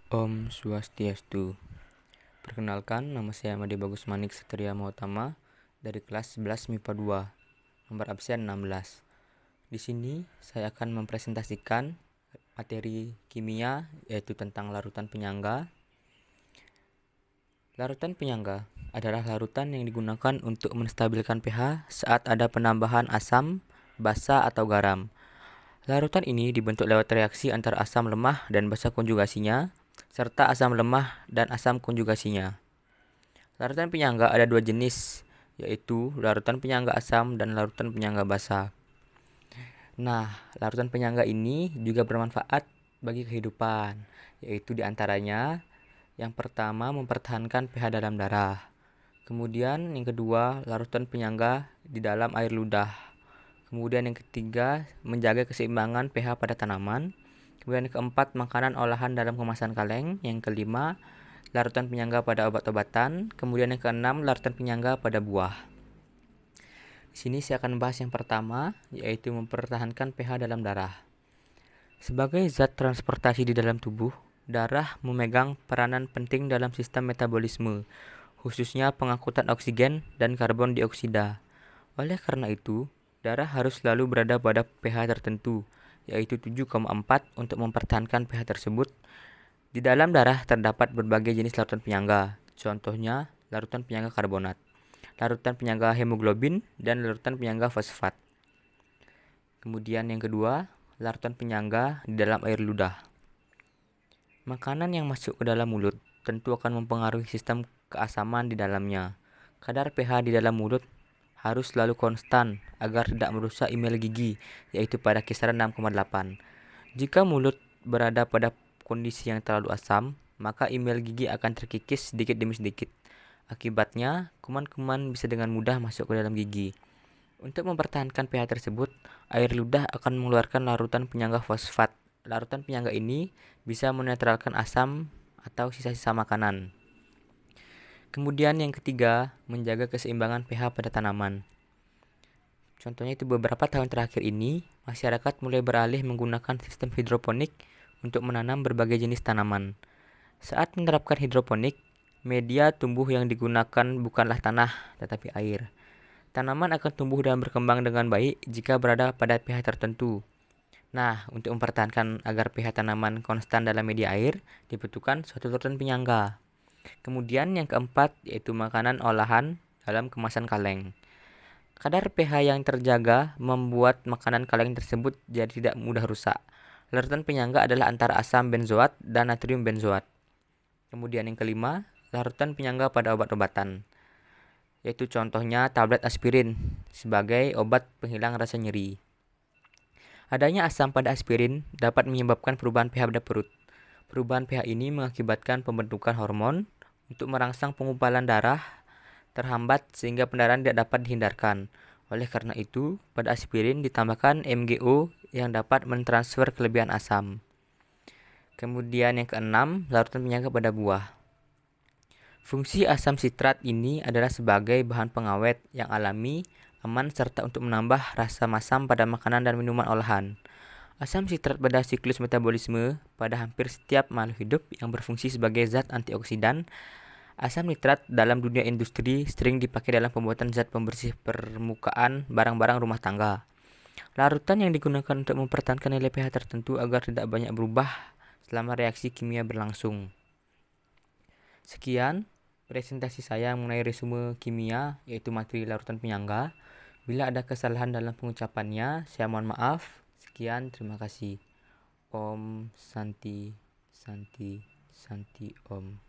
Om Swastiastu. Perkenalkan, nama saya Made Bagus Manik Satria Mautama dari kelas 11 MIPA 2, nomor absen 16. Di sini saya akan mempresentasikan materi kimia yaitu tentang larutan penyangga. Larutan penyangga adalah larutan yang digunakan untuk menstabilkan pH saat ada penambahan asam, basa atau garam. Larutan ini dibentuk lewat reaksi antara asam lemah dan basa konjugasinya, serta asam lemah dan asam konjugasinya. Larutan penyangga ada dua jenis, yaitu larutan penyangga asam dan larutan penyangga basa. Nah, larutan penyangga ini juga bermanfaat bagi kehidupan, yaitu diantaranya yang pertama mempertahankan pH dalam darah. Kemudian yang kedua, larutan penyangga di dalam air ludah. Kemudian yang ketiga, menjaga keseimbangan pH pada tanaman. Kemudian yang keempat, makanan olahan dalam kemasan kaleng. Yang kelima, larutan penyangga pada obat-obatan. Kemudian yang keenam, larutan penyangga pada buah. Di sini saya akan bahas yang pertama, yaitu mempertahankan pH dalam darah. Sebagai zat transportasi di dalam tubuh, darah memegang peranan penting dalam sistem metabolisme, khususnya pengangkutan oksigen dan karbon dioksida. Oleh karena itu, darah harus selalu berada pada pH tertentu, yaitu 7,4 untuk mempertahankan pH tersebut. Di dalam darah terdapat berbagai jenis larutan penyangga, contohnya larutan penyangga karbonat, larutan penyangga hemoglobin, dan larutan penyangga fosfat. Kemudian yang kedua, larutan penyangga di dalam air ludah. Makanan yang masuk ke dalam mulut tentu akan mempengaruhi sistem keasaman di dalamnya. Kadar pH di dalam mulut harus selalu konstan agar tidak merusak email gigi, yaitu pada kisaran 6,8. Jika mulut berada pada kondisi yang terlalu asam, maka email gigi akan terkikis sedikit demi sedikit. Akibatnya, kuman-kuman bisa dengan mudah masuk ke dalam gigi. Untuk mempertahankan pH tersebut, air ludah akan mengeluarkan larutan penyangga fosfat. Larutan penyangga ini bisa menetralkan asam atau sisa-sisa makanan. Kemudian yang ketiga, menjaga keseimbangan pH pada tanaman. Contohnya itu beberapa tahun terakhir ini, masyarakat mulai beralih menggunakan sistem hidroponik untuk menanam berbagai jenis tanaman. Saat menerapkan hidroponik, media tumbuh yang digunakan bukanlah tanah, tetapi air. Tanaman akan tumbuh dan berkembang dengan baik jika berada pada pH tertentu. Nah, untuk mempertahankan agar pH tanaman konstan dalam media air, dibutuhkan suatu larutan penyangga. Kemudian yang keempat yaitu makanan olahan dalam kemasan kaleng. Kadar pH yang terjaga membuat makanan kaleng tersebut jadi tidak mudah rusak. Larutan penyangga adalah antara asam benzoat dan natrium benzoat. Kemudian yang kelima, larutan penyangga pada obat-obatan, yaitu contohnya tablet aspirin sebagai obat penghilang rasa nyeri. Adanya asam pada aspirin dapat menyebabkan perubahan pH pada perut. Perubahan pH ini mengakibatkan pembentukan hormon untuk merangsang pengumpulan darah terhambat sehingga pendarahan tidak dapat dihindarkan. Oleh karena itu, pada aspirin ditambahkan MgO yang dapat mentransfer kelebihan asam. Kemudian yang keenam, larutan penyangga pada buah. Fungsi asam sitrat ini adalah sebagai bahan pengawet yang alami, aman, serta untuk menambah rasa masam pada makanan dan minuman olahan. Asam sitrat pada siklus metabolisme pada hampir setiap makhluk hidup yang berfungsi sebagai zat antioksidan. Asam nitrat dalam dunia industri sering dipakai dalam pembuatan zat pembersih permukaan barang-barang rumah tangga. Larutan yang digunakan untuk mempertahankan nilai pH tertentu agar tidak banyak berubah selama reaksi kimia berlangsung. Sekian presentasi saya mengenai resume kimia yaitu materi larutan penyangga. Bila ada kesalahan dalam pengucapannya, saya mohon maaf. Sekian, terima kasih. Om Santi Santi Santi Om.